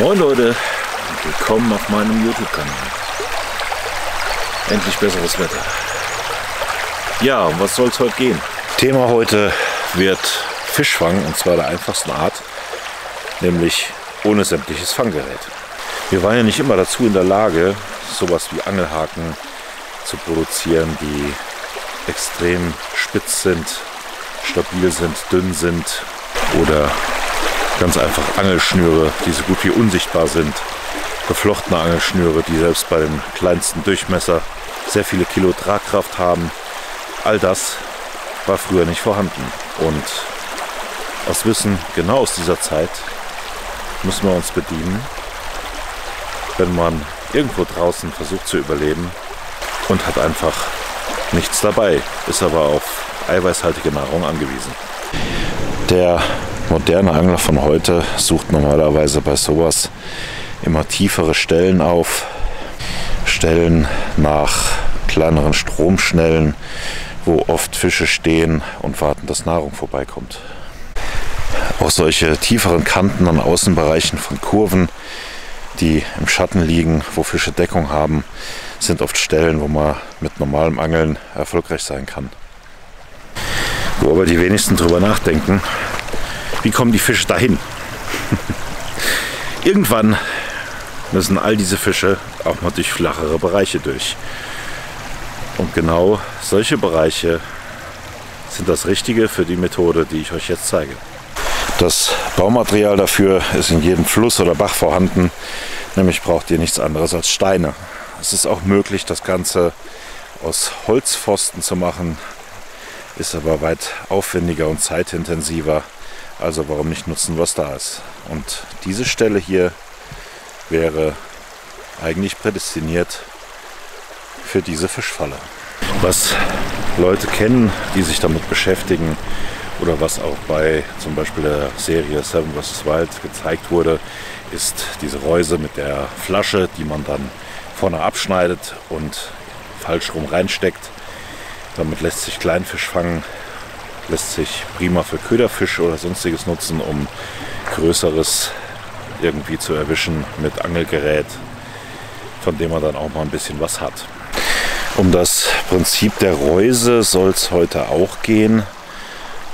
Moin Leute und willkommen auf meinem YouTube-Kanal. Endlich besseres Wetter. Ja, um was soll es heute gehen? Thema heute wird Fischfang, und zwar der einfachsten Art, nämlich ohne sämtliches Fanggerät. Wir waren ja nicht immer dazu in der Lage, sowas wie Angelhaken zu produzieren, die extrem spitz sind, stabil sind, dünn sind, oder ganz einfach Angelschnüre, die so gut wie unsichtbar sind. Geflochtene Angelschnüre, die selbst bei dem kleinsten Durchmesser sehr viele Kilo Tragkraft haben. All das war früher nicht vorhanden. Und aus Wissen genau aus dieser Zeit müssen wir uns bedienen, wenn man irgendwo draußen versucht zu überleben und hat einfach nichts dabei, ist aber auf eiweißhaltige Nahrung angewiesen. Der moderne Angler von heute sucht normalerweise bei sowas immer tiefere Stellen auf, Stellen nach kleineren Stromschnellen, wo oft Fische stehen und warten, dass Nahrung vorbeikommt. Auch solche tieferen Kanten an Außenbereichen von Kurven, die im Schatten liegen, wo Fische Deckung haben, sind oft Stellen, wo man mit normalem Angeln erfolgreich sein kann. Wo aber die wenigsten drüber nachdenken, wie kommen die Fische dahin? Irgendwann müssen all diese Fische auch mal durch flachere Bereiche durch. Und genau solche Bereiche sind das Richtige für die Methode, die ich euch jetzt zeige. Das Baumaterial dafür ist in jedem Fluss oder Bach vorhanden, nämlich braucht ihr nichts anderes als Steine. Es ist auch möglich, das Ganze aus Holzpfosten zu machen, ist aber weit aufwendiger und zeitintensiver. Also warum nicht nutzen, was da ist? Und diese Stelle hier wäre eigentlich prädestiniert für diese Fischfalle. Was Leute kennen, die sich damit beschäftigen, oder was auch bei zum Beispiel der Serie Seven vs. Wild gezeigt wurde, ist diese Reuse mit der Flasche, die man dann vorne abschneidet und falsch rum reinsteckt. Damit lässt sich Kleinfisch fangen, lässt sich prima für Köderfisch oder sonstiges nutzen, um Größeres irgendwie zu erwischen mit Angelgerät, von dem man dann auch mal ein bisschen was hat. Um das Prinzip der Reuse soll es heute auch gehen,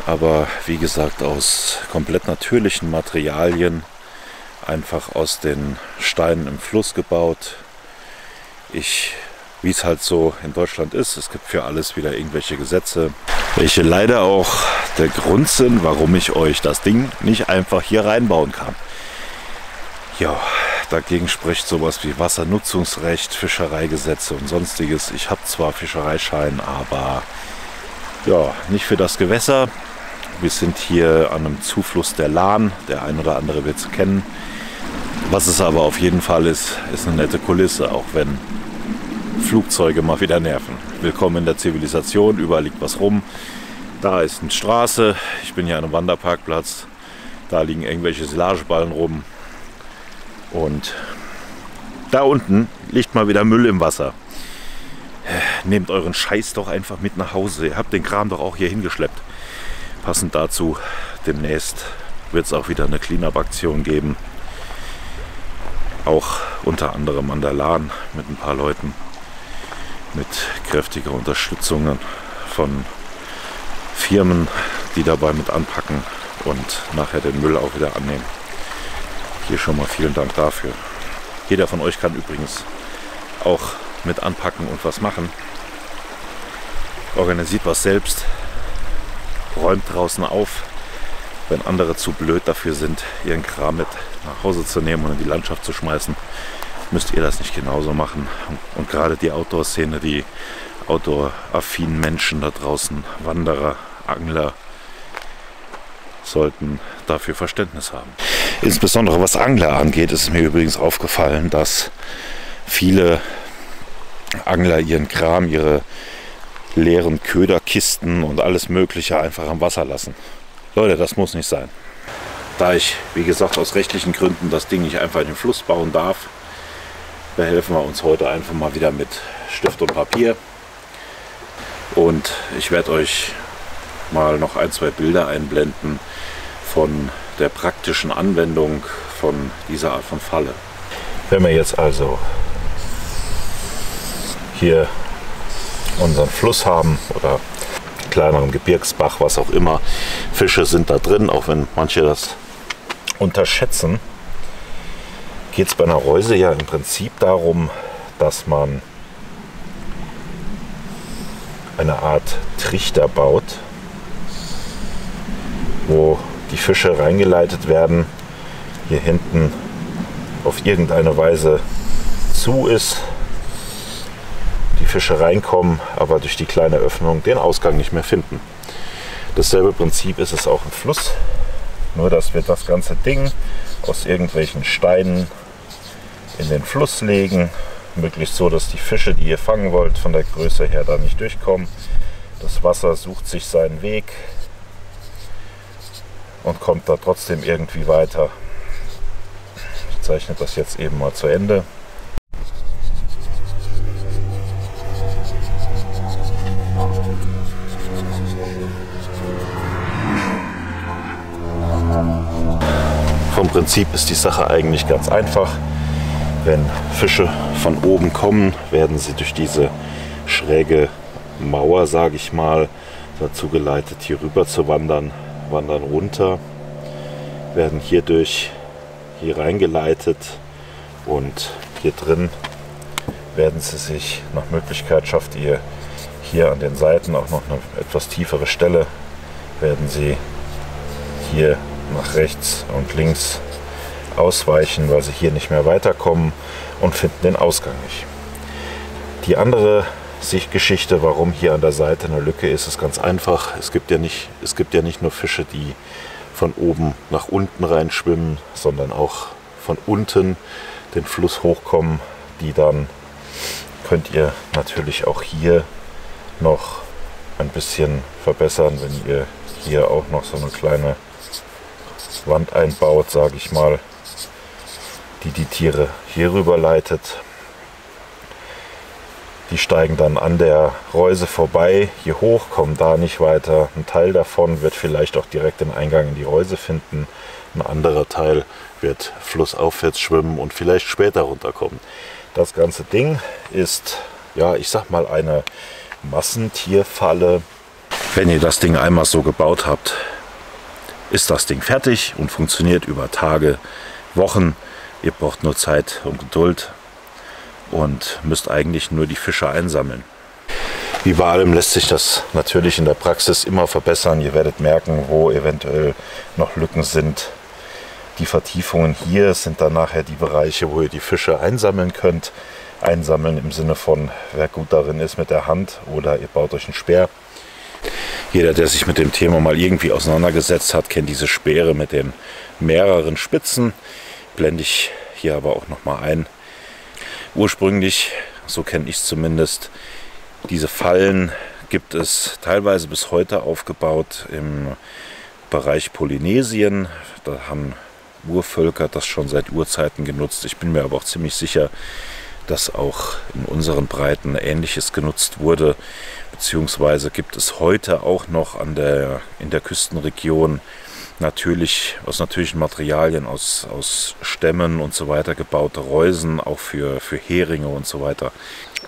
aber wie gesagt aus komplett natürlichen Materialien, einfach aus den Steinen im Fluss gebaut. Wie es halt so in Deutschland ist, es gibt für alles wieder irgendwelche Gesetze, welche leider auch der Grund sind, warum ich euch das Ding nicht einfach hier reinbauen kann. Ja, dagegen spricht sowas wie Wassernutzungsrecht, Fischereigesetze und sonstiges. Ich habe zwar Fischereischein, aber ja, nicht für das Gewässer. Wir sind hier an einem Zufluss der Lahn, der ein oder andere wird es kennen. Was es aber auf jeden Fall ist eine nette Kulisse, auch wenn Flugzeuge mal wieder nerven. Willkommen in der Zivilisation, überall liegt was rum. Da ist eine Straße, ich bin hier an einem Wanderparkplatz, da liegen irgendwelche Silageballen rum und da unten liegt mal wieder Müll im Wasser. Nehmt euren Scheiß doch einfach mit nach Hause, ihr habt den Kram doch auch hier hingeschleppt. Passend dazu, demnächst wird es auch wieder eine Cleanup-Aktion geben, auch unter anderem an der Lahn mit ein paar Leuten, mit kräftiger Unterstützung von Firmen, die dabei mit anpacken und nachher den Müll auch wieder annehmen. Hier schon mal vielen Dank dafür. Jeder von euch kann übrigens auch mit anpacken und was machen. Organisiert was selbst, räumt draußen auf. Wenn andere zu blöd dafür sind, ihren Kram mit nach Hause zu nehmen und in die Landschaft zu schmeißen, müsst ihr das nicht genauso machen. Und gerade die Outdoor-Szene, die outdoor-affinen Menschen da draußen, Wanderer, Angler, sollten dafür Verständnis haben. Insbesondere was Angler angeht, ist mir übrigens aufgefallen, dass viele Angler ihren Kram, ihre leeren Köderkisten und alles Mögliche einfach am Wasser lassen. Leute, das muss nicht sein. Da ich, wie gesagt, aus rechtlichen Gründen das Ding nicht einfach in den Fluss bauen darf, behelfen wir uns heute einfach mal wieder mit Stift und Papier. Und ich werde euch mal noch ein, zwei Bilder einblenden von der praktischen Anwendung von dieser Art von Falle. Wenn wir jetzt also hier unseren Fluss haben oder kleineren Gebirgsbach, was auch immer, Fische sind da drin, auch wenn manche das unterschätzen, geht es bei einer Reuse ja im Prinzip darum, dass man eine Art Trichter baut, wo die Fische reingeleitet werden, hier hinten auf irgendeine Weise zu ist, die Fische reinkommen, aber durch die kleine Öffnung den Ausgang nicht mehr finden. Dasselbe Prinzip ist es auch im Fluss, nur dass wir das ganze Ding aus irgendwelchen Steinen in den Fluss legen, möglichst so, dass die Fische, die ihr fangen wollt, von der Größe her da nicht durchkommen. Das Wasser sucht sich seinen Weg und kommt da trotzdem irgendwie weiter. Ich zeichne das jetzt eben mal zu Ende. Vom Prinzip ist die Sache eigentlich ganz einfach. Wenn Fische von oben kommen, werden sie durch diese schräge Mauer, sage ich mal, dazu geleitet, hier rüber zu wandern, wandern runter, werden hierdurch hier reingeleitet und hier drin werden sie sich nach Möglichkeit, schafft ihr hier an den Seiten auch noch eine etwas tiefere Stelle, werden sie hier nach rechts und links ausweichen, weil sie hier nicht mehr weiterkommen und finden den Ausgang nicht. Die andere Geschichte, warum hier an der Seite eine Lücke ist, ist ganz einfach. Es gibt ja nicht nur Fische, die von oben nach unten reinschwimmen, sondern auch von unten den Fluss hochkommen. Die dann könnt ihr natürlich auch hier noch ein bisschen verbessern, wenn ihr hier auch noch so eine kleine Wand einbaut, sage ich mal, die Tiere hier rüber leitet. Die steigen dann an der Reuse vorbei, hier hoch, kommen da nicht weiter. Ein Teil davon wird vielleicht auch direkt den Eingang in die Reuse finden. Ein anderer Teil wird flussaufwärts schwimmen und vielleicht später runterkommen. Das ganze Ding ist, ja, ich sag mal, eine Massentierfalle. Wenn ihr das Ding einmal so gebaut habt, ist das Ding fertig und funktioniert über Tage, Wochen. Ihr braucht nur Zeit und Geduld und müsst eigentlich nur die Fische einsammeln. Wie bei allem lässt sich das natürlich in der Praxis immer verbessern. Ihr werdet merken, wo eventuell noch Lücken sind. Die Vertiefungen hier sind dann nachher die Bereiche, wo ihr die Fische einsammeln könnt. Einsammeln im Sinne von, wer gut darin ist mit der Hand, oder ihr baut euch einen Speer. Jeder, der sich mit dem Thema mal irgendwie auseinandergesetzt hat, kennt diese Speere mit den mehreren Spitzen. Blende ich hier aber auch noch mal ein. Ursprünglich, so kenne ich es zumindest, diese Fallen gibt es teilweise bis heute aufgebaut im Bereich Polynesien. Da haben Urvölker das schon seit Urzeiten genutzt. Ich bin mir aber auch ziemlich sicher, dass auch in unseren Breiten Ähnliches genutzt wurde. Beziehungsweise gibt es heute auch noch in der Küstenregion natürlich aus natürlichen Materialien, aus Stämmen und so weiter gebaute Reusen, auch für Heringe und so weiter.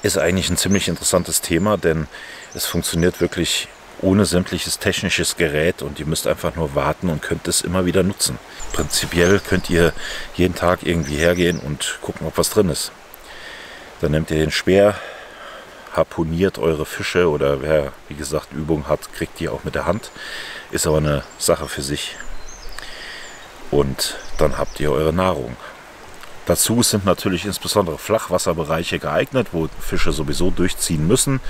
Ist eigentlich ein ziemlich interessantes Thema, denn es funktioniert wirklich ohne sämtliches technisches Gerät und ihr müsst einfach nur warten und könnt es immer wieder nutzen. Prinzipiell könnt ihr jeden Tag irgendwie hergehen und gucken, ob was drin ist. Dann nehmt ihr den Speer, harpuniert eure Fische, oder wer, wie gesagt, Übung hat, kriegt die auch mit der Hand. Ist aber eine Sache für sich. Und dann habt ihr eure Nahrung. Dazu sind natürlich insbesondere Flachwasserbereiche geeignet, wo Fische sowieso durchziehen müssen.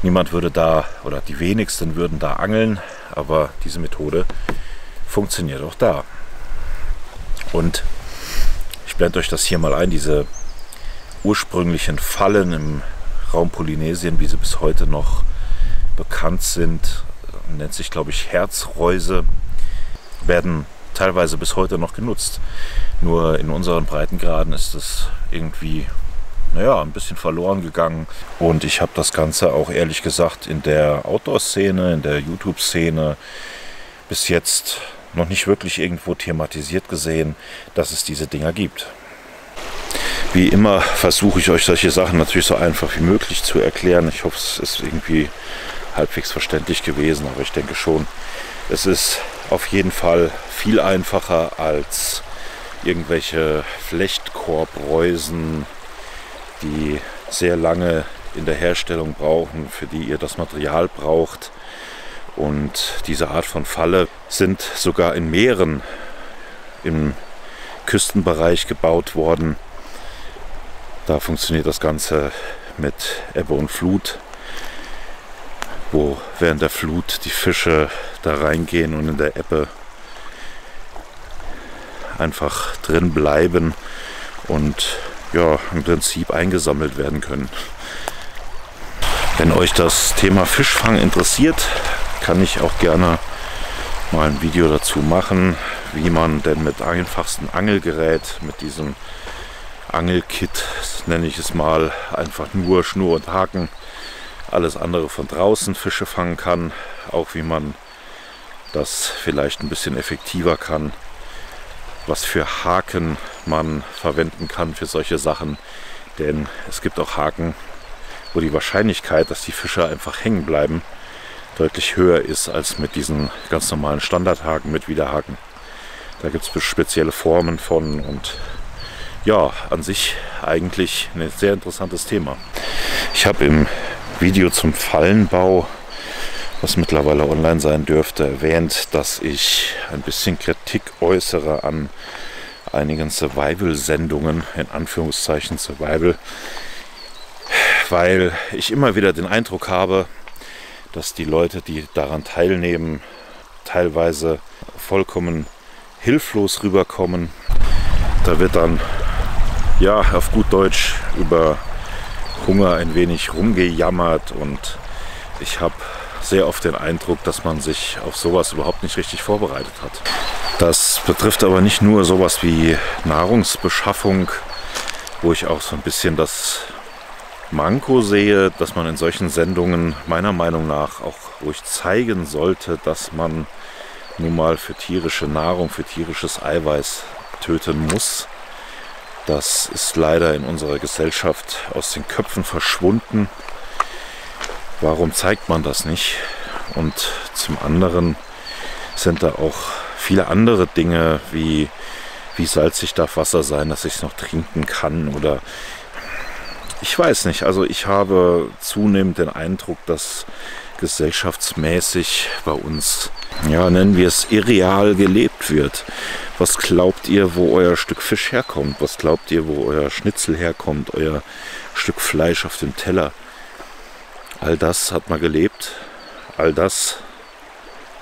Niemand würde da, oder die wenigsten würden da angeln, aber diese Methode funktioniert auch da. Und ich blende euch das hier mal ein, diese ursprünglichen Fallen im Raum Polynesien, wie sie bis heute noch bekannt sind, nennt sich, glaube ich, Herzreuse, werden teilweise bis heute noch genutzt. Nur in unseren Breitengraden ist es irgendwie, naja, ein bisschen verloren gegangen. Und ich habe das Ganze auch ehrlich gesagt in der Outdoor-Szene, in der YouTube-Szene bis jetzt noch nicht wirklich irgendwo thematisiert gesehen, dass es diese Dinger gibt. Wie immer versuche ich euch solche Sachen natürlich so einfach wie möglich zu erklären. Ich hoffe, es ist irgendwie halbwegs verständlich gewesen, aber ich denke schon, es ist auf jeden Fall viel einfacher als irgendwelche Flechtkorbreusen, die sehr lange in der Herstellung brauchen, für die ihr das Material braucht. Und diese Art von Falle sind sogar in Meeren im Küstenbereich gebaut worden. Da funktioniert das Ganze mit Ebbe und Flut, wo während der Flut die Fische da reingehen und in der Ebbe einfach drin bleiben und ja, im Prinzip eingesammelt werden können. Wenn euch das Thema Fischfang interessiert, kann ich auch gerne mal ein Video dazu machen, wie man denn mit einfachstem Angelgerät, mit diesem Angelkit, nenne ich es mal, einfach nur Schnur und Haken, alles andere von draußen Fische fangen kann. Auch wie man das vielleicht ein bisschen effektiver kann, was für Haken man verwenden kann für solche Sachen. Denn es gibt auch Haken, wo die Wahrscheinlichkeit, dass die Fische einfach hängen bleiben, deutlich höher ist als mit diesen ganz normalen Standardhaken mit Widerhaken. Da gibt es spezielle Formen von und ja, an sich eigentlich ein sehr interessantes Thema. Ich habe im Video zum Fallenbau, was mittlerweile online sein dürfte, erwähnt, dass ich ein bisschen Kritik äußere an einigen Survival-Sendungen, in Anführungszeichen Survival, weil ich immer wieder den Eindruck habe, dass die Leute, die daran teilnehmen, teilweise vollkommen hilflos rüberkommen. Da wird dann, ja, auf gut Deutsch über Hunger ein wenig rumgejammert und ich habe sehr oft den Eindruck, dass man sich auf sowas überhaupt nicht richtig vorbereitet hat. Das betrifft aber nicht nur sowas wie Nahrungsbeschaffung, wo ich auch so ein bisschen das Manko sehe, dass man in solchen Sendungen meiner Meinung nach auch ruhig zeigen sollte, dass man nun mal für tierische Nahrung, für tierisches Eiweiß töten muss. Das ist leider in unserer Gesellschaft aus den Köpfen verschwunden. Warum zeigt man das nicht? Und zum anderen sind da auch viele andere Dinge, wie salzig darf Wasser sein, dass ich es noch trinken kann oder ich weiß nicht. Also ich habe zunehmend den Eindruck, dass gesellschaftsmäßig bei uns, ja, nennen wir es, irreal gelebt wird. Was glaubt ihr, wo euer Stück Fisch herkommt? Was glaubt ihr, wo euer Schnitzel herkommt? Euer Stück Fleisch auf dem Teller? All das hat mal gelebt. All das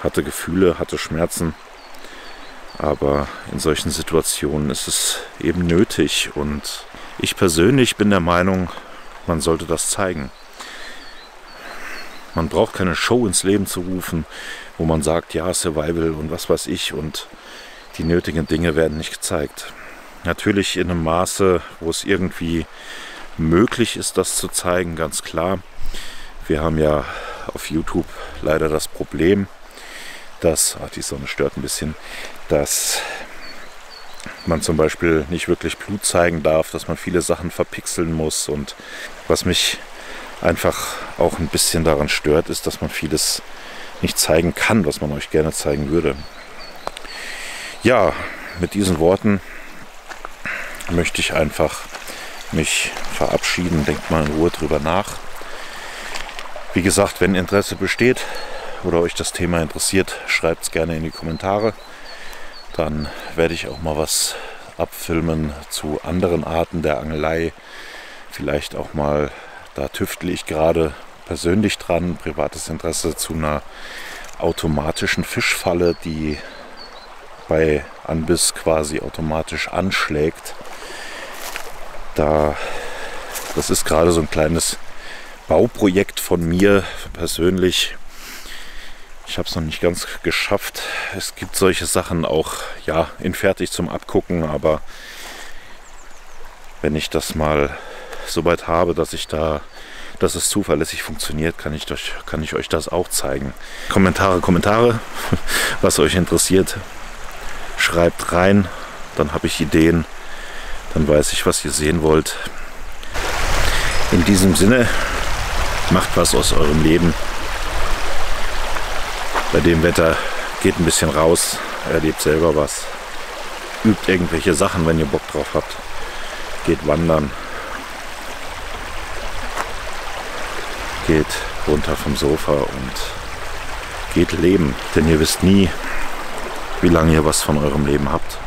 hatte Gefühle, hatte Schmerzen. Aber in solchen Situationen ist es eben nötig. Und ich persönlich bin der Meinung, man sollte das zeigen. Man braucht keine Show ins Leben zu rufen, wo man sagt, ja, Survival und was weiß ich und die nötigen Dinge werden nicht gezeigt. Natürlich in einem Maße, wo es irgendwie möglich ist, das zu zeigen, ganz klar. Wir haben ja auf YouTube leider das Problem, dass, die Sonne stört ein bisschen, dass man zum Beispiel nicht wirklich Blut zeigen darf, dass man viele Sachen verpixeln muss und was mich einfach auch ein bisschen daran stört, ist, dass man vieles nicht zeigen kann, was man euch gerne zeigen würde. Ja, mit diesen Worten möchte ich einfach mich verabschieden. Denkt mal in Ruhe drüber nach. Wie gesagt, wenn Interesse besteht oder euch das Thema interessiert, schreibt es gerne in die Kommentare. Dann werde ich auch mal was abfilmen zu anderen Arten der Angelei. Vielleicht auch mal, da tüftle ich gerade persönlich dran, privates Interesse zu einer automatischen Fischfalle, die bei Anbiss quasi automatisch anschlägt. Das ist gerade so ein kleines Bauprojekt von mir persönlich. Ich habe es noch nicht ganz geschafft. Es gibt solche Sachen auch, ja, in fertig zum Abgucken, aber wenn ich das mal so weit habe, dass es zuverlässig funktioniert, kann ich euch das auch zeigen. Kommentare, was euch interessiert. Schreibt rein, dann habe ich Ideen, dann weiß ich, was ihr sehen wollt. In diesem Sinne, macht was aus eurem Leben. Bei dem Wetter geht ein bisschen raus, erlebt selber was. Übt irgendwelche Sachen, wenn ihr Bock drauf habt. Geht wandern. Geht runter vom Sofa und geht leben. Denn ihr wisst nie, wie lange ihr was von eurem Leben habt.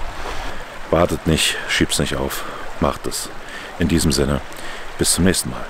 Wartet nicht, schiebt's nicht auf. Macht es. In diesem Sinne, bis zum nächsten Mal.